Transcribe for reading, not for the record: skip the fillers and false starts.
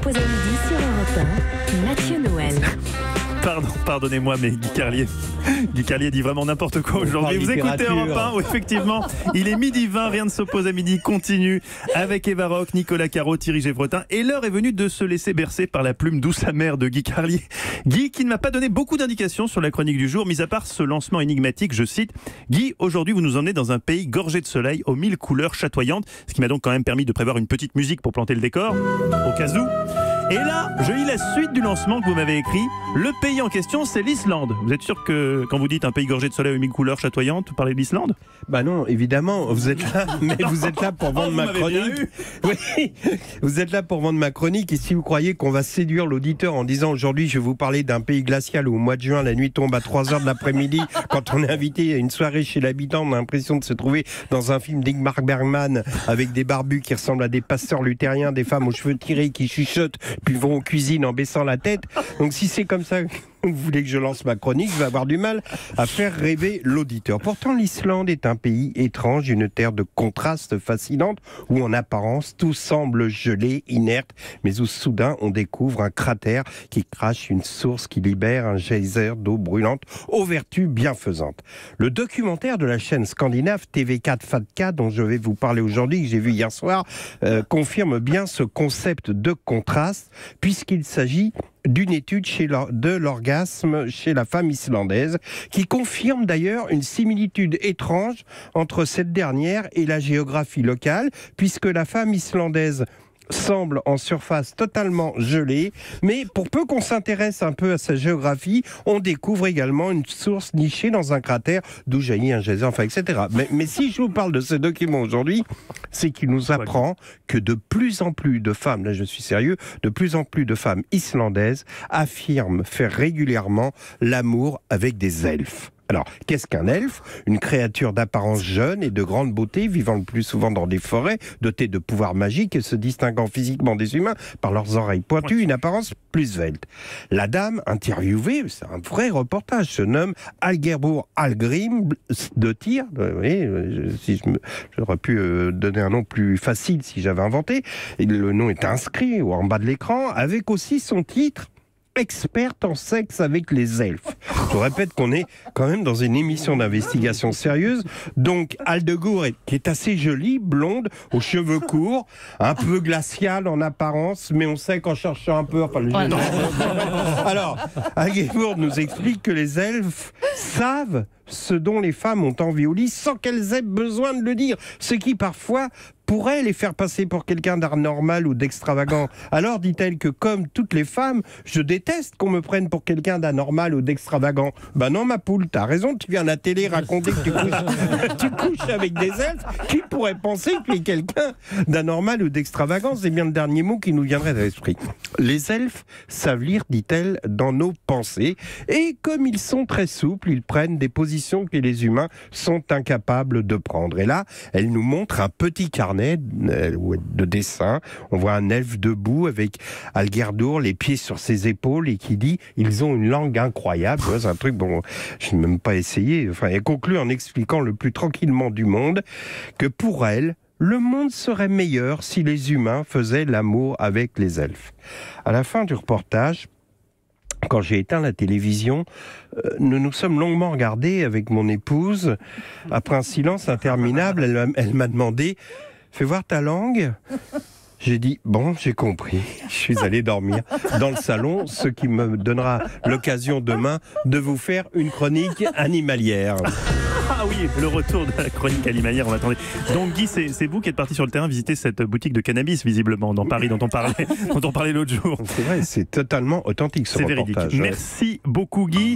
s'oppose à midi sur Europe 1, Mathieu Noël. Pardonnez-moi, mais Guy Carlier dit vraiment n'importe quoi aujourd'hui. Vous écoutez Europe 1, où effectivement, il est 12h20, rien ne s'oppose à midi, continue avec Eva Rock, Nicolas Caro, Thierry Gévretin. Et l'heure est venue de se laisser bercer par la plume douce amère de Guy Carlier. Guy qui ne m'a pas donné beaucoup d'indications sur la chronique du jour, mis à part ce lancement énigmatique, je cite. Guy, aujourd'hui vous nous emmenez dans un pays gorgé de soleil, aux 1000 couleurs chatoyantes, ce qui m'a donc quand même permis de prévoir une petite musique pour planter le décor, au cas où. Et là, je lis la suite du lancement que vous m'avez écrit. Le pays en question, c'est l'Islande. Vous êtes sûr que quand vous dites un pays gorgé de soleil aux 1000 couleurs chatoyantes, vous parlez de l'Islande ? Bah non, évidemment, vous êtes là, mais vous êtes là pour vendre ma chronique. Oui, vous êtes là pour vendre ma chronique, et si vous croyez qu'on va séduire l'auditeur en disant aujourd'hui je vais vous parler d'un pays glacial où au mois de juin la nuit tombe à 3h de l'après-midi, quand on est invité à une soirée chez l'habitant, on a l'impression de se trouver dans un film d'Ingmar Bergman avec des barbus qui ressemblent à des pasteurs luthériens, des femmes aux cheveux tirés qui chuchotent puis vont en cuisine en baissant la tête. Donc si c'est comme ça que vous voulez que je lance ma chronique, je vais avoir du mal à faire rêver l'auditeur. Pourtant, l'Islande est un pays étrange, une terre de contrastes fascinantes, où en apparence tout semble gelé, inerte, mais où soudain on découvre un cratère qui crache une source qui libère un geyser d'eau brûlante aux vertus bienfaisantes. Le documentaire de la chaîne scandinave TV4 Fatka, dont je vais vous parler aujourd'hui, que j'ai vu hier soir, confirme bien ce concept de contraste, puisqu'il s'agit d'une étude de l'orgasme chez la femme islandaise, qui confirme d'ailleurs une similitude étrange entre cette dernière et la géographie locale, puisque la femme islandaise semble en surface totalement gelée, mais pour peu qu'on s'intéresse un peu à sa géographie, on découvre également une source nichée dans un cratère d'où jaillit un geyser, enfin, etc. Mais si je vous parle de ce document aujourd'hui, c'est qu'il nous apprend que de plus en plus de femmes, là je suis sérieux, de plus en plus de femmes islandaises affirment faire régulièrement l'amour avec des elfes. Alors, qu'est-ce qu'un elfe ? Une créature d'apparence jeune et de grande beauté, vivant le plus souvent dans des forêts, dotée de pouvoirs magiques et se distinguant physiquement des humains par leurs oreilles pointues, une apparence plus svelte. La dame interviewée, c'est un vrai reportage, se nomme Algerbur Algrim de Tyr. Oui, j'aurais pu donner un nom plus facile si j'avais inventé. Et le nom est inscrit en bas de l'écran, avec aussi son titre experte en sexe avec les elfes. Je répète qu'on est quand même dans une émission d'investigation sérieuse. Donc Aldegur, qui est assez jolie, blonde, aux cheveux courts, un peu glaciale en apparence, mais on sait qu'en cherchant un peu... Alors, Aldegur nous explique que les elfes savent ce dont les femmes ont envie au lit sans qu'elles aient besoin de le dire. Ce qui parfois pourrait les faire passer pour quelqu'un d'anormal ou d'extravagant. Alors dit-elle que comme toutes les femmes, je déteste qu'on me prenne pour quelqu'un d'anormal ou d'extravagant. Ben non ma poule, t'as raison, tu viens à la télé raconter que tu couches avec des elfes. Qui pourrait penser que tu es quelqu'un d'anormal ou d'extravagant ? C'est bien le dernier mot qui nous viendrait à l'esprit. Les elfes savent lire, dit-elle, dans nos pensées. Et comme ils sont très souples, ils prennent des positions que les humains sont incapables de prendre. Et là, elle nous montre un petit carnet de dessin. On voit un elfe debout avec Algerdur, les pieds sur ses épaules, et qui dit « Ils ont une langue incroyable ». C'est un truc, bon, je n'ai même pas essayé. Enfin, elle conclut en expliquant le plus tranquillement du monde que pour elle, le monde serait meilleur si les humains faisaient l'amour avec les elfes. À la fin du reportage, quand j'ai éteint la télévision, nous nous sommes longuement regardés avec mon épouse. Après un silence interminable, elle m'a demandé « Fais voir ta langue ». J'ai dit, bon, j'ai compris. Je suis allé dormir dans le salon, ce qui me donnera l'occasion demain de vous faire une chronique animalière. Ah oui, le retour de la chronique animalière, on attendait. Donc Guy, c'est vous qui êtes parti sur le terrain visiter cette boutique de cannabis, visiblement, dans Paris, dont on parlait l'autre jour. C'est vrai, c'est totalement authentique ce reportage. Véridique. Merci beaucoup Guy.